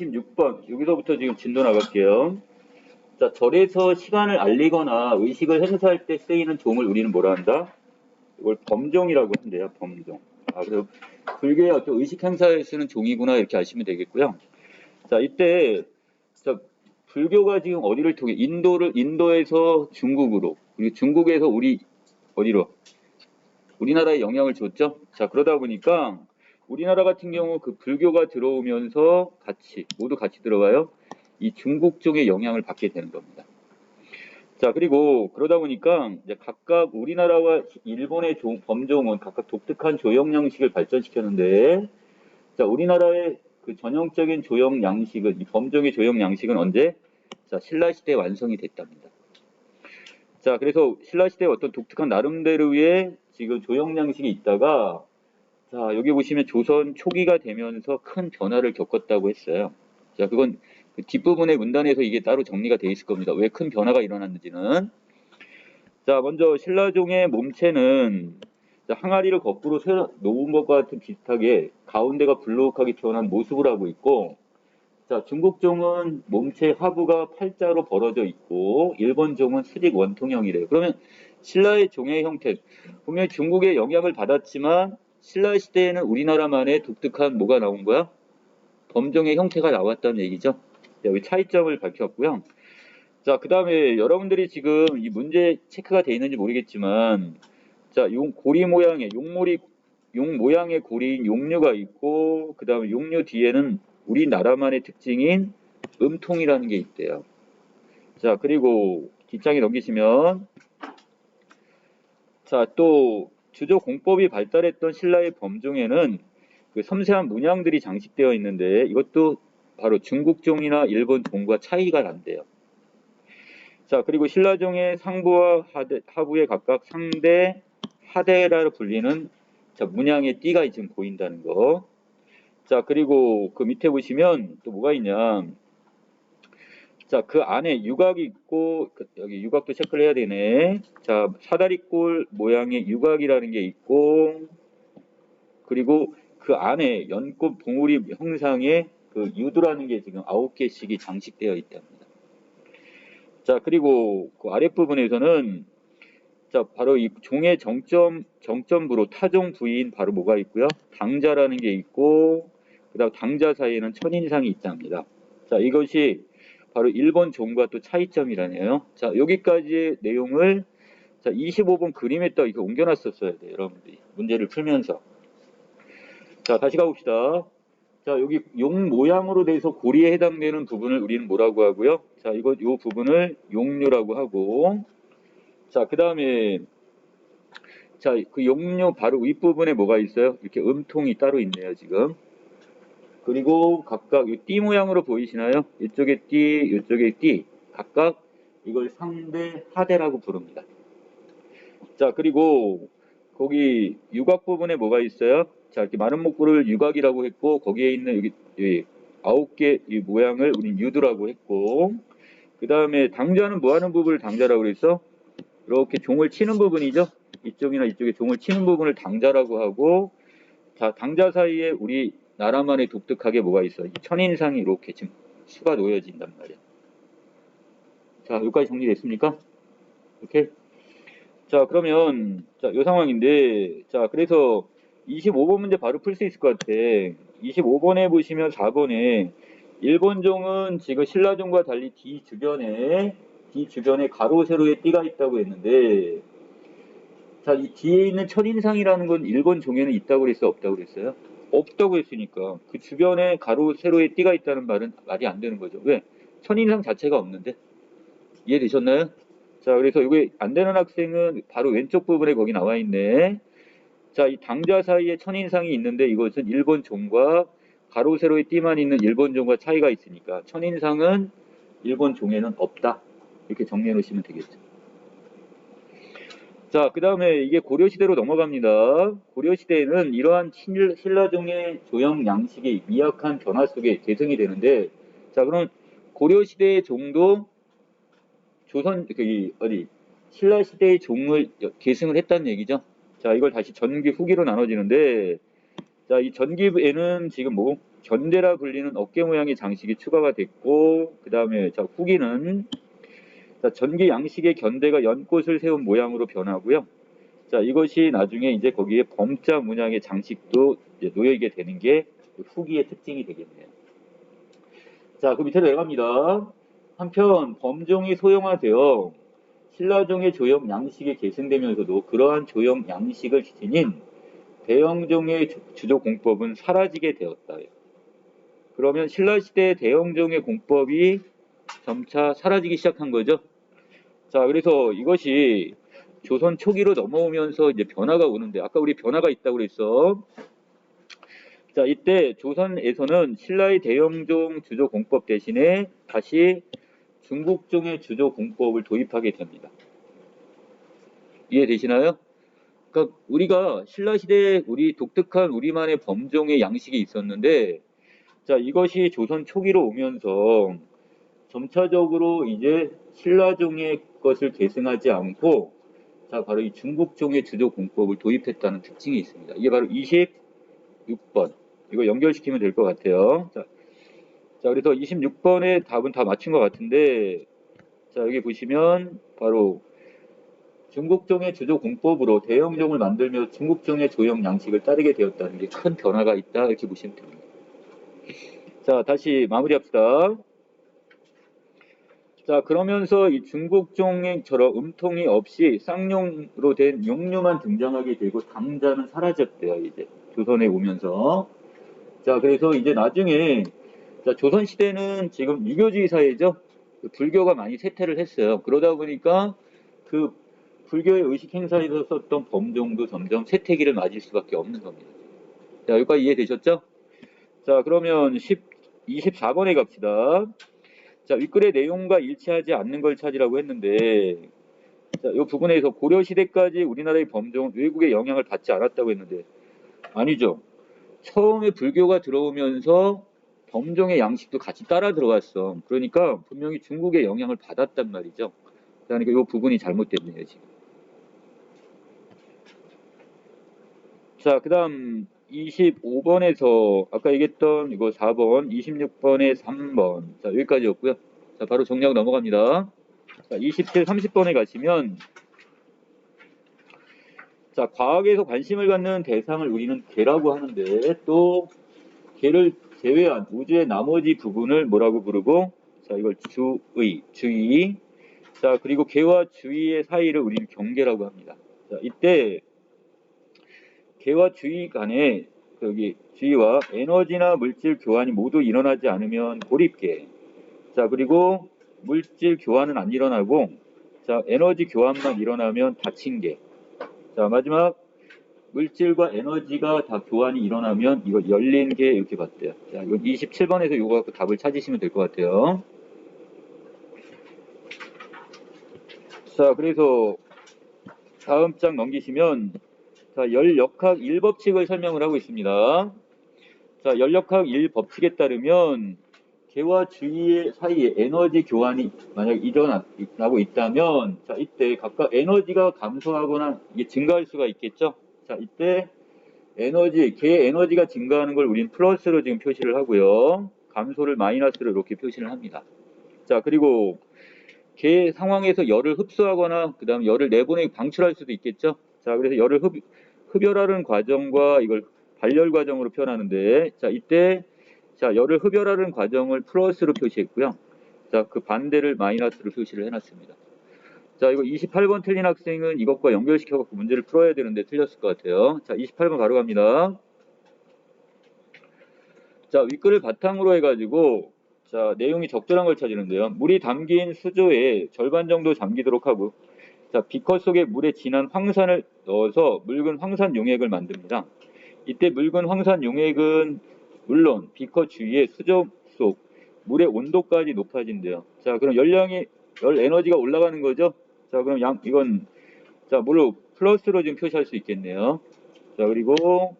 26번 여기서부터 지금 진도 나갈게요. 자, 절에서 시간을 알리거나 의식을 행사할 때 쓰이는 종을 우리는 뭐라 한다? 이걸 범종이라고 한대요. 범종. 그래서 불교의 어떤 의식 행사에 쓰는 종이구나 이렇게 아시면 되겠고요. 자, 이때 불교가 지금 어디를 통해 인도에서 중국으로, 그리고 중국에서 어디로? 우리나라에 영향을 줬죠. 자, 그러다 보니까 우리나라 같은 경우 그 불교가 들어오면서 모두 같이 들어가요. 이 중국종의 영향을 받게 되는 겁니다. 자, 그리고 그러다 보니까 이제 각각 우리나라와 일본의 범종은 각각 독특한 조형 양식을 발전시켰는데, 자, 우리나라의 그 전형적인 조형 양식은, 이 범종의 조형 양식은 언제? 자, 신라시대에 완성이 됐답니다. 자, 그래서 신라시대에 어떤 독특한 나름대로의 지금 조형 양식이 있다가, 자, 여기 보시면 조선 초기가 되면서 큰 변화를 겪었다고 했어요. 자, 그건 그 뒷부분의 문단에서 이게 따로 정리가 되어 있을 겁니다. 왜 큰 변화가 일어났는지는. 자, 먼저 신라종의 몸체는 항아리를 거꾸로 놓은 것과 같은 비슷하게 가운데가 불룩하게 튀어나온 모습을 하고 있고, 자, 중국종은 몸체 하부가 팔자로 벌어져 있고, 일본 종은 수직 원통형이래요. 그러면 신라의 종의 형태, 분명히 중국의 영향을 받았지만 신라 시대에는 우리나라만의 독특한 뭐가 나온 거야? 범종의 형태가 나왔다는 얘기죠. 여기 차이점을 밝혔고요. 자, 그 다음에 여러분들이 지금 이 문제 체크가 되어 있는지 모르겠지만, 자, 고리 모양의 용 모양의 고리인 용류가 있고, 그 다음에 용류 뒤에는 우리나라만의 특징인 음통이라는 게 있대요. 자, 그리고 뒷장에 넘기시면, 자, 또 주조 공법이 발달했던 신라의 범종에는 그 섬세한 문양들이 장식되어 있는데, 이것도 바로 중국종이나 일본 종과 차이가 난대요. 자, 그리고 신라종의 상부와 하부에 각각 상대, 하대라로 불리는 문양의 띠가 지금 보인다는 거. 자, 그리고 그 밑에 보시면 또 뭐가 있냐. 자, 그 안에 유곽이 있고, 여기 유곽도 체크를 해야 되네. 자, 사다리꼴 모양의 유곽이라는 게 있고, 그리고 그 안에 연꽃 봉우리 형상의 그 유두라는 게 지금 9개씩이 장식되어 있답니다. 자, 그리고 그 아랫부분에서는 자, 바로 이 종의 정점부로 타종 부위인 바로 뭐가 있고요? 당자라는 게 있고, 그 다음 당자 사이에는 천인상이 있답니다. 자, 이것이 바로 일본 종과 또 차이점이라네요. 자, 여기까지의 내용을 자, 25번 그림에다 이렇게 옮겨놨었어야 돼요, 여러분들이. 문제를 풀면서. 자, 다시 가봅시다. 자, 여기 용 모양으로 돼서 고리에 해당되는 부분을 우리는 뭐라고 하고요? 자, 요 부분을 용류라고 하고, 자, 그 다음에, 자, 그 용류 바로 윗부분에 뭐가 있어요? 이렇게 음통이 따로 있네요, 지금. 그리고 각각 이 띠 모양으로 보이시나요? 이쪽에 띠, 이쪽에 띠. 각각 이걸 상대, 하대라고 부릅니다. 자, 그리고 거기 유곽 부분에 뭐가 있어요? 자, 이렇게 많은 목구를 유곽이라고 했고, 거기에 있는 여기 9개 이 모양을 우린 유두라고 했고, 그 다음에 당자는 뭐 하는 부분을 당자라고 그랬어? 이렇게 종을 치는 부분이죠? 이쪽이나 이쪽에 종을 치는 부분을 당자라고 하고, 자, 당자 사이에 우리 나라만의 독특하게 뭐가 있어? 이 천인상이 이렇게 지금 수가 놓여진단 말이야. 자, 여기까지 정리됐습니까? 오케이? 자, 그러면, 자, 요 상황인데, 자, 그래서 25번 문제 바로 풀 수 있을 것 같아. 25번에 보시면 4번에 일본종은 지금 신라종과 달리 뒤 주변에 가로, 세로에 띠가 있다고 했는데, 자, 이 뒤에 있는 천인상이라는 건 일본 종에는 있다고 그랬어, 없다고 그랬어요? 없다고 했으니까 그 주변에 가로, 세로에 띠가 있다는 말은 말이 안 되는 거죠. 왜? 천인상 자체가 없는데. 이해되셨나요? 자, 그래서 이게 안 되는 학생은 바로 왼쪽 부분에 거기 나와 있네. 자, 이 당자 사이에 천인상이 있는데 이것은 일본 종과 가로, 세로에 띠만 있는 일본 종과 차이가 있으니까 천인상은 일본 종에는 없다. 이렇게 정리해 놓으시면 되겠죠. 자, 그 다음에 이게 고려시대로 넘어갑니다. 고려시대에는 이러한 신라종의 조형 양식이 미약한 변화 속에 계승이 되는데, 자, 그럼 고려시대의 종도 신라시대의 종을 계승을 했다는 얘기죠. 자, 이걸 다시 전기 후기로 나눠지는데, 자, 이 전기에는 지금 견대라 불리는 어깨 모양의 장식이 추가가 됐고, 그 다음에 자 후기는 자, 전기 양식의 견대가 연꽃을 세운 모양으로 변하고요. 자, 이것이 나중에 이제 거기에 범자 문양의 장식도 이제 놓여있게 되는 게 후기의 특징이 되겠네요. 자, 그 밑으로 내려갑니다. 한편 범종이 소형화되어 신라종의 조형 양식이 계승되면서도 그러한 조형 양식을 지닌 대형종의 주조 공법은 사라지게 되었다. 그러면 신라시대의 대형종의 공법이 점차 사라지기 시작한 거죠. 자, 그래서 이것이 조선 초기로 넘어오면서 이제 변화가 오는데, 아까 우리 변화가 있다고 그랬어. 자, 이때 조선에서는 신라의 대형종 주조 공법 대신에 다시 중국종의 주조 공법을 도입하게 됩니다. 이해되시나요? 그러니까 우리가 신라 시대에 우리 독특한 우리만의 범종의 양식이 있었는데, 자, 이것이 조선 초기로 오면서 점차적으로 이제 신라종의 것을 계승하지 않고, 자, 바로 이 중국종의 주조 공법을 도입했다는 특징이 있습니다. 이게 바로 26번. 이거 연결시키면 될 것 같아요. 자, 그래서 26번의 답은 다 맞춘 것 같은데, 자, 여기 보시면 바로 중국종의 주조 공법으로 대형종을 만들며 중국종의 조형 양식을 따르게 되었다는 게 큰 변화가 있다, 이렇게 보시면 됩니다. 자, 다시 마무리합시다. 자, 그러면서 이 중국종처럼 음통이 없이 쌍용으로 된 용류만 등장하게 되고 당자는 사라졌대요, 이제 조선에 오면서. 자, 그래서 이제 나중에 자, 조선시대는 지금 유교주의 사회죠. 불교가 많이 쇠퇴를 했어요. 그러다 보니까 그 불교의 의식 행사에서 썼던 범종도 점점 쇠퇴기를 맞을 수밖에 없는 겁니다. 자, 여기까지 이해되셨죠? 자, 그러면 24번에 갑시다. 자, 윗글의 내용과 일치하지 않는 걸 찾으라고 했는데, 자, 이 부분에서 고려시대까지 우리나라의 범종은 외국의 영향을 받지 않았다고 했는데, 아니죠. 처음에 불교가 들어오면서 범종의 양식도 같이 따라 들어왔어. 그러니까 분명히 중국의 영향을 받았단 말이죠. 그러니까 이 부분이 잘못됐네요, 지금. 자, 그 다음 25번에서 아까 얘기했던 이거 4번, 26번에 3번. 자, 여기까지였고요. 자, 바로 정리하고 넘어갑니다. 자, 27, 30번에 가시면 자, 과학에서 관심을 갖는 대상을 우리는 개라고 하는데 또 개를 제외한 우주의 나머지 부분을 뭐라고 부르고 자, 이걸 주의. 자, 그리고 개와 주의의 사이를 우리는 경계라고 합니다. 자, 이때 개와 주의 간에 여기 주의와 에너지나 물질 교환이 모두 일어나지 않으면 고립계. 자, 그리고 물질 교환은 안 일어나고 자, 에너지 교환만 일어나면 닫힌 계. 자, 마지막 물질과 에너지가 다 교환이 일어나면 이거 열린 게 이렇게 봤대요. 자, 이건 27번에서 이거 갖고 답을 찾으시면 될 것 같아요. 자, 그래서 다음 장 넘기시면 자, 열역학 1법칙을 설명을 하고 있습니다. 자, 열역학 1법칙에 따르면 개와 주의 사이에 에너지 교환이 만약 일어나고 있다면 자, 이때 각각 에너지가 감소하거나 이게 증가할 수가 있겠죠. 자, 이때 개 에너지가 증가하는 걸 우리는 플러스로 지금 표시를 하고요. 감소를 마이너스로 이렇게 표시를 합니다. 자, 그리고 개 상황에서 열을 흡수하거나 그 다음 열을 내보내고 방출할 수도 있겠죠. 자, 그래서 열을 흡열하는 과정과 이걸 발열 과정으로 표현하는데 자, 이때 자, 열을 흡열하는 과정을 플러스로 표시했고요. 자, 그 반대를 마이너스로 표시를 해놨습니다. 자, 이거 28번 틀린 학생은 이것과 연결시켜갖고 문제를 풀어야 되는데 틀렸을 것 같아요. 자, 28번 바로 갑니다. 자, 윗글을 바탕으로 해가지고 자, 내용이 적절한 걸 찾으는데요. 물이 담긴 수조에 절반 정도 잠기도록 하고 자, 비커 속에 물에 진한 황산을 넣어서 묽은 황산 용액을 만듭니다. 이때 묽은 황산 용액은 물론 비커 주위의 수조 속 물의 온도까지 높아진대요. 자, 그럼 열 에너지가 올라가는 거죠? 자, 그럼 이건 자, 물로 플러스로 지금 표시할 수 있겠네요. 자, 그리고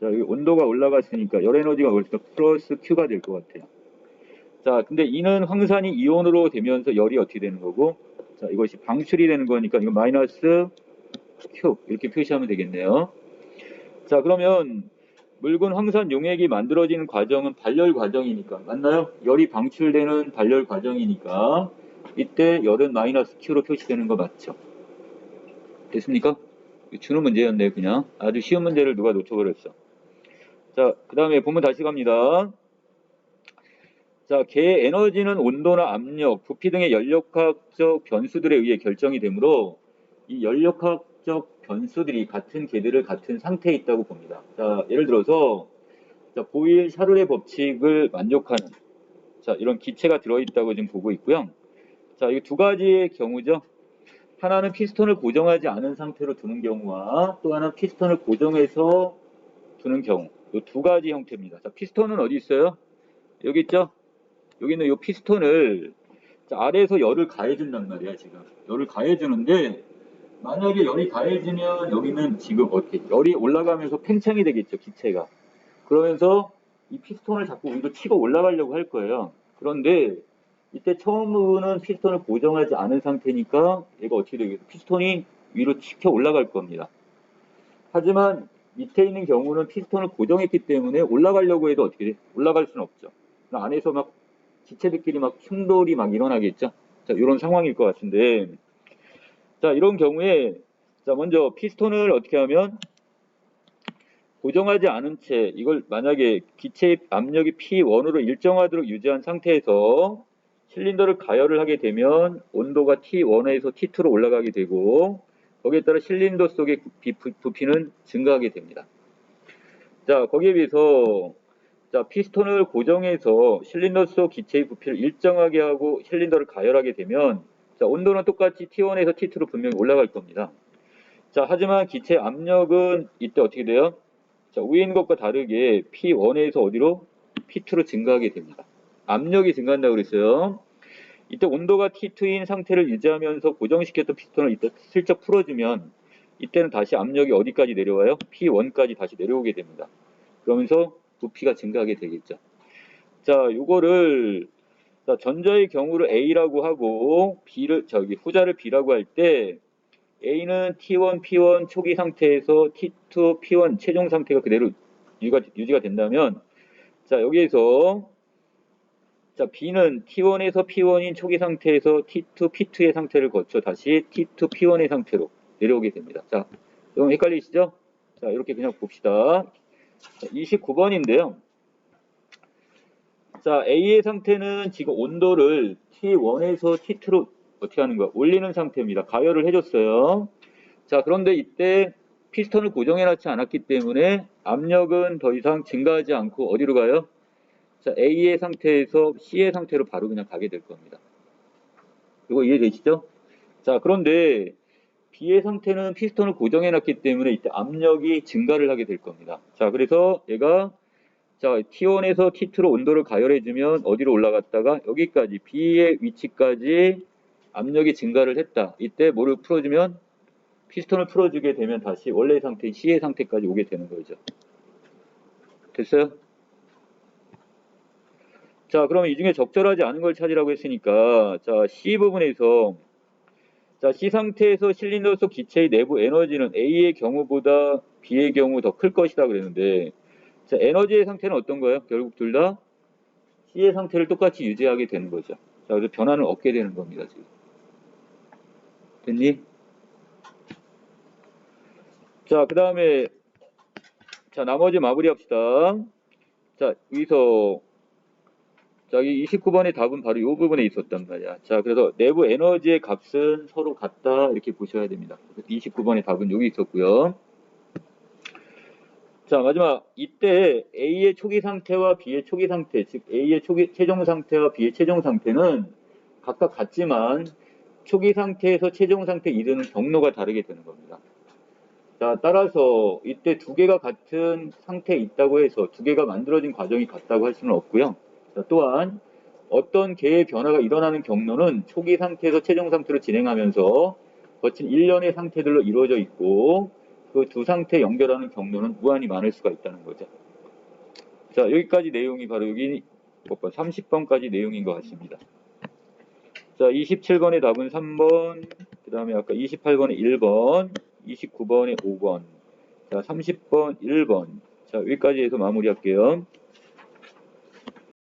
자, 여기 온도가 올라갔으니까 열 에너지가 올라서 플러스 Q가 될 것 같아요. 자, 근데 이는 황산이 이온으로 되면서 열이 어떻게 되는 거고 자, 이것이 방출이 되는 거니까 이거 마이너스 Q 이렇게 표시하면 되겠네요. 자, 그러면 묽은 황산 용액이 만들어지는 과정은 발열 과정이니까 맞나요? 열이 방출되는 발열 과정이니까 이때 열은 마이너스 Q로 표시되는 거 맞죠? 됐습니까? 주는 문제였네요. 그냥 아주 쉬운 문제를 누가 놓쳐버렸어. 자, 그 다음에 본문 다시 갑니다. 자, 개의 에너지는 온도나 압력, 부피 등의 연력학적 변수들에 의해 결정이 되므로 이 연력학적 변수들이 같은 개들을 같은 상태에 있다고 봅니다. 자, 예를 들어서 자, 보일 샤를의 법칙을 만족하는 자, 이런 기체가 들어있다고 지금 보고 있고요. 자, 이 두 가지의 경우죠. 하나는 피스톤을 고정하지 않은 상태로 두는 경우와 또 하나는 피스톤을 고정해서 두는 경우. 이 두 가지 형태입니다. 자, 피스톤은 어디 있어요? 여기 있죠? 여기 있는 이 피스톤을 자, 아래에서 열을 가해준단 말이야, 지금. 열을 가해주는데 만약에 열이 가해지면 여기는 지금 어떻게 열이 올라가면서 팽창이 되겠죠, 기체가. 그러면서 이 피스톤을 자꾸 위로 치고 올라가려고 할 거예요. 그런데 이때 처음으로는 피스톤을 고정하지 않은 상태니까 얘가 어떻게 되겠어요? 피스톤이 위로 치켜 올라갈 겁니다. 하지만 밑에 있는 경우는 피스톤을 고정했기 때문에 올라가려고 해도 어떻게 돼? 올라갈 수는 없죠. 안에서 막 기체들끼리 막 충돌이 막 일어나겠죠. 자, 이런 상황일 것 같은데, 자, 이런 경우에 자, 먼저 피스톤을 어떻게 하면 고정하지 않은 채 이걸 만약에 기체의 압력이 P1으로 일정하도록 유지한 상태에서 실린더를 가열을 하게 되면 온도가 T1에서 T2로 올라가게 되고 거기에 따라 실린더 속의 부피는 증가하게 됩니다. 자, 거기에 비해서 자, 피스톤을 고정해서 실린더 속 기체의 부피를 일정하게 하고 실린더를 가열하게 되면 자, 온도는 똑같이 T1에서 T2로 분명히 올라갈 겁니다. 자, 하지만 기체 압력은 이때 어떻게 돼요? 자, 위에 있는 것과 다르게 P1에서 어디로? P2로 증가하게 됩니다. 압력이 증가한다고 그랬어요. 이때 온도가 T2인 상태를 유지하면서 고정시켰던 피스톤을 이때 슬쩍 풀어주면 이때는 다시 압력이 어디까지 내려와요? P1까지 다시 내려오게 됩니다. 그러면서 부피가 증가하게 되겠죠. 자, 요거를 자, 전자의 경우를 A라고 하고 후자를 B라고 할 때 A는 T1, P1 초기 상태에서 T2, P1 최종 상태가 그대로 유지가 된다면 자, 여기에서 자, B는 T1에서 P1인 초기 상태에서 T2, P2의 상태를 거쳐 다시 T2, P1의 상태로 내려오게 됩니다. 자, 좀 헷갈리시죠? 자, 이렇게 그냥 봅시다. 29번인데요. 자, A의 상태는 지금 온도를 T1에서 T2로 어떻게 하는 거야? 올리는 상태입니다. 가열을 해줬어요. 자, 그런데 이때 피스톤을 고정해놓지 않았기 때문에 압력은 더 이상 증가하지 않고 어디로 가요? 자, A의 상태에서 C의 상태로 바로 그냥 가게 될 겁니다. 이거 이해되시죠? 자, 그런데 B의 상태는 피스톤을 고정해놨기 때문에 이때 압력이 증가를 하게 될 겁니다. 자, 그래서 얘가 자, T1에서 T2로 온도를 가열해주면 어디로 올라갔다가 여기까지 B의 위치까지 압력이 증가를 했다. 이때 뭐를 풀어주면 피스톤을 풀어주게 되면 다시 원래 상태인 C의 상태까지 오게 되는 거죠. 됐어요? 자, 그러면 이 중에 적절하지 않은 걸 찾으라고 했으니까 자, C 부분에서 자, C 상태에서 실린더 속 기체의 내부 에너지는 A의 경우보다 B의 경우 더 클 것이다 그랬는데 자, 에너지의 상태는 어떤 거예요? 결국 둘 다 C의 상태를 똑같이 유지하게 되는 거죠. 자, 그래서 변화는 없게 되는 겁니다, 지금. 됐니? 자, 그 다음에 자, 나머지 마무리 합시다. 자, 여기서 자, 이 29번의 답은 바로 이 부분에 있었단 말이야. 자, 그래서 내부 에너지의 값은 서로 같다 이렇게 보셔야 됩니다. 29번의 답은 여기 있었고요. 자, 마지막 이때 A의 초기 상태와 B의 초기 상태, 즉 A의 최종 상태와 B의 최종 상태는 각각 같지만 초기 상태에서 최종 상태 이르는 경로가 다르게 되는 겁니다. 자, 따라서 이때 두 개가 같은 상태에 있다고 해서 두 개가 만들어진 과정이 같다고 할 수는 없고요. 자, 또한 어떤 개의 변화가 일어나는 경로는 초기 상태에서 최종 상태로 진행하면서 거친 일련의 상태들로 이루어져 있고 그 두 상태 연결하는 경로는 무한히 많을 수가 있다는 거죠. 자, 여기까지 내용이 바로 여기 30번까지 내용인 것 같습니다. 자, 27번의 답은 3번, 그 다음에 아까 28번의 1번, 29번의 5번, 자, 30번 1번, 자, 여기까지 해서 마무리할게요.